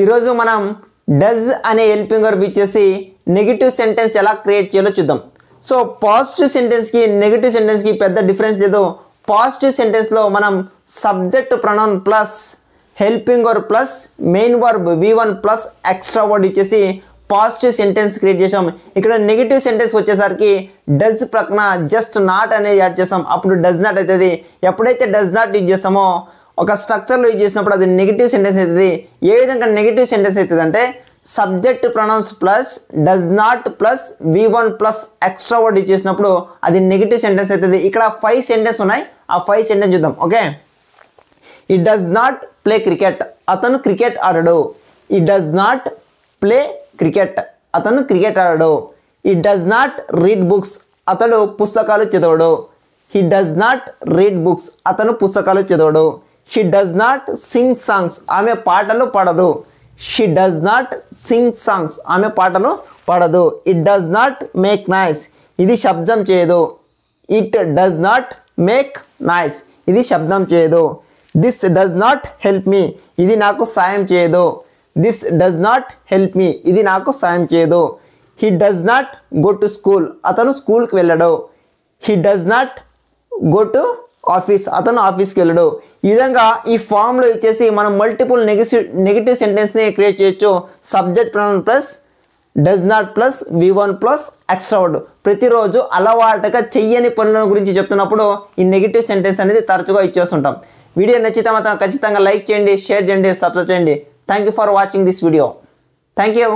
ఈరోజు మనం డస్ అనే హెల్పింగ్ వర్బ్ ఇచ్చేసి నెగిటివ్ సెంటెన్స్ ఎలా క్రియేట్ చేయాలో చూద్దాం. సో పాజిటివ్ సెంటెన్స్కి నెగిటివ్ సెంటెన్స్కి పెద్ద డిఫరెన్స్ లేదు. పాజిటివ్ సెంటెన్స్లో మనం subject pronoun plus helping verb plus main verb V1 plus extra word ఇచ్చేసి పాజిటివ్ సెంటెన్స్ క్రియేట్ చేసాం. ఇక్కడ నెగిటివ్ సెంటెన్స్ వచ్చేసరికి డస్ ప్రక్కన జస్ట్ నాట్ అనేది యాడ్ చేసాం, అప్పుడు డస్ నాట్ అవుతుంది. ఎప్పుడైతే డస్ నాట్ యూజ్ చేస్తామో ఒక స్ట్రక్చర్లో యూజ్ చేసినప్పుడు అది నెగిటివ్ సెంటెన్స్ అవుతుంది. ఏ విధంగా నెగిటివ్ సెంటెన్స్ అవుతుంది అంటే subject pronouns plus does not plus V1 plus extra word use చేసినప్పుడు అది నెగిటివ్ సెంటెన్స్ అవుతుంది. ఇక్కడ 5 సెంటెన్స్ ఉన్నాయి, ఆ 5 సెంటెన్స్ చూద్దాం. Okay, he does not play cricket, అతను క్రికెట్ ఆడడు. He does not play cricket, అతను క్రికెట్ ఆడడు. He does not read books, అతడు పుస్తకాలు చదవడు. He does not read books, అతను పుస్తకాలు చదవడు. She does not sing songs, ఆమె పాటలు పాడదు. She does not sing songs, ఆమె పాటలు పాడదు. It does not make noise, ఇది శబ్దం చేయదు. It does not make noise, ఇది శబ్దం చేయదు. This does not help me, ఇది నాకు సాయం చేయదు. This does not help me, ఇది నాకు సాయం చేయదు. He does not go to school, అతను స్కూల్కి వెళ్ళడు. He does not go to office, అతను ఆఫీస్కి వెళ్ళడు. ఈ విధంగా ఈ ఫామ్లో ఇచ్చేసి మనం మల్టిపుల్ నెగిటివ్ సెంటెన్స్ని క్రియేట్ చేయొచ్చు. Subject pronoun plus does not plus V1 plus extra word. ప్రతిరోజు అలవాటుగా చెయ్యని పనుల గురించి చెప్తున్నప్పుడు ఈ నెగిటివ్ సెంటెన్స్ అనేది తరచుగా ఇచ్చేస్తుంటాం. వీడియో నచ్చితే మాత్రం ఖచ్చితంగా లైక్ చేయండి, షేర్ చేయండి, సబ్స్క్రైబ్ చేయండి. Thank you for watching this video. Thank you.